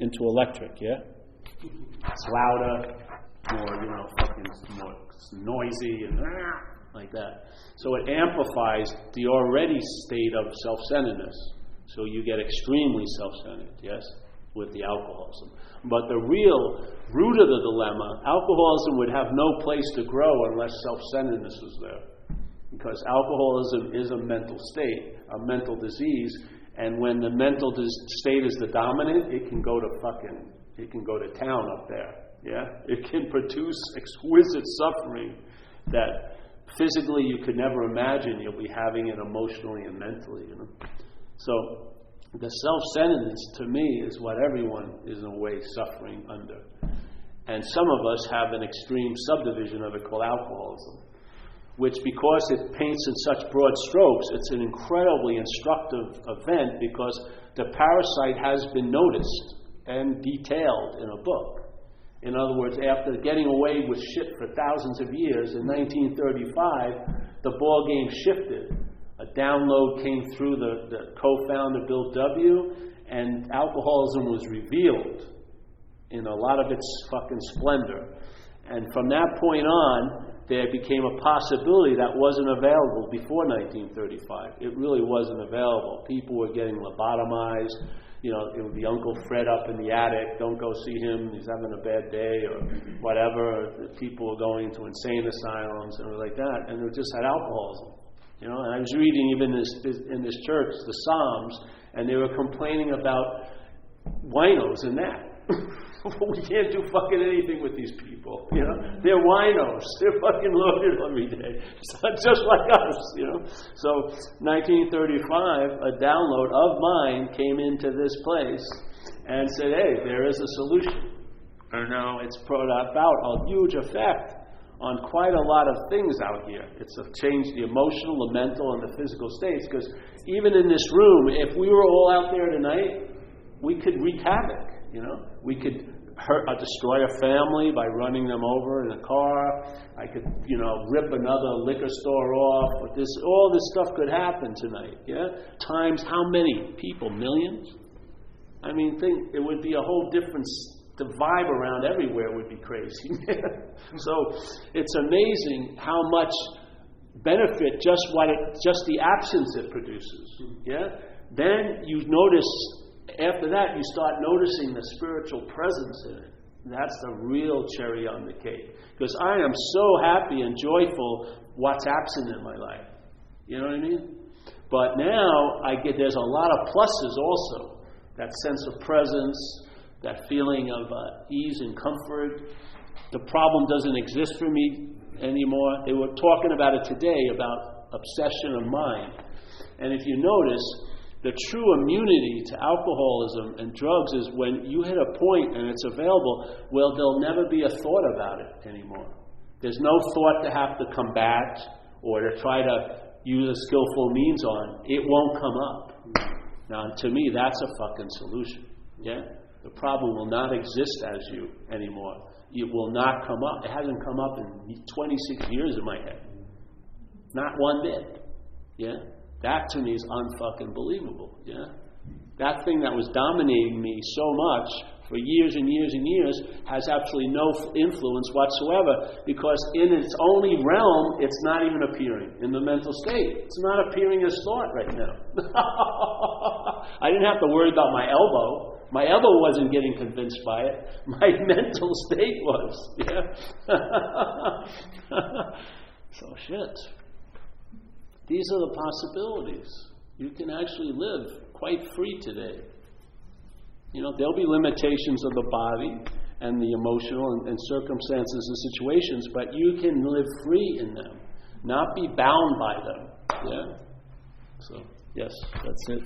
into electric, yeah? It's louder, more, fucking more noisy and like that. So it amplifies the already state of self-centeredness. So you get extremely self-centered, yes, with the alcoholism. But the real root of the dilemma, alcoholism would have no place to grow unless self-centeredness was there. Because alcoholism is a mental state, a mental disease, and when the mental state is the dominant, it can go to town up there. Yeah, it can produce exquisite suffering that physically you could never imagine you'll be having it emotionally and mentally. So the self-centeredness to me is what everyone is in a way suffering under, and some of us have an extreme subdivision of it called alcoholism, which, because it paints in such broad strokes, it's an incredibly instructive event because the parasite has been noticed and detailed in a book. In other words, after getting away with shit for thousands of years, in 1935, the ball game shifted. A download came through the co-founder, Bill W., and alcoholism was revealed in a lot of its fucking splendor. And from that point on, there became a possibility that wasn't available before 1935. It really wasn't available. People were getting lobotomized. It would be Uncle Fred up in the attic. Don't go see him. He's having a bad day or whatever. People were going to insane asylums and like that. And they just had alcoholism. And I was reading even in this church, the Psalms, and they were complaining about winos and that. We can't do fucking anything with these people, They're winos. They're fucking loaded every day. Just like us, So 1935, a download of mine came into this place and said, hey, there is a solution. And now it's brought about a huge effect on quite a lot of things out here. It's changed the emotional, the mental, and the physical states, because even in this room, if we were all out there tonight, we could wreak havoc. We could destroy a family by running them over in a car. I could, rip another liquor store off. But all this stuff could happen tonight. Yeah, times how many people? Millions. I mean, it would be a whole different. The vibe around everywhere would be crazy. So it's amazing how much benefit just the absence it produces. Yeah. Then you notice. After that, you start noticing the spiritual presence in it. That's the real cherry on the cake. Because I am so happy and joyful what's absent in my life. You know what I mean? But now there's a lot of pluses also. That sense of presence, that feeling of ease and comfort. The problem doesn't exist for me anymore. They were talking about it today, about obsession of mind. And if you notice, the true immunity to alcoholism and drugs is when you hit a point and it's available, well, there'll never be a thought about it anymore. There's no thought to have to combat or to try to use a skillful means on. It won't come up. Now, to me, that's a fucking solution. Yeah? The problem will not exist as you anymore. It will not come up. It hasn't come up in 26 years in my head. Not one bit. Yeah? That to me is unfucking believable, yeah? That thing that was dominating me so much for years and years and years has absolutely no influence whatsoever, because in its only realm, it's not even appearing in the mental state. It's not appearing as thought right now. I didn't have to worry about my elbow. My elbow wasn't getting convinced by it. My mental state was, yeah? So shit. These are the possibilities. You can actually live quite free today. There'll be limitations of the body and the emotional and circumstances and situations, but you can live free in them, not be bound by them. Yeah? So, yes, that's it.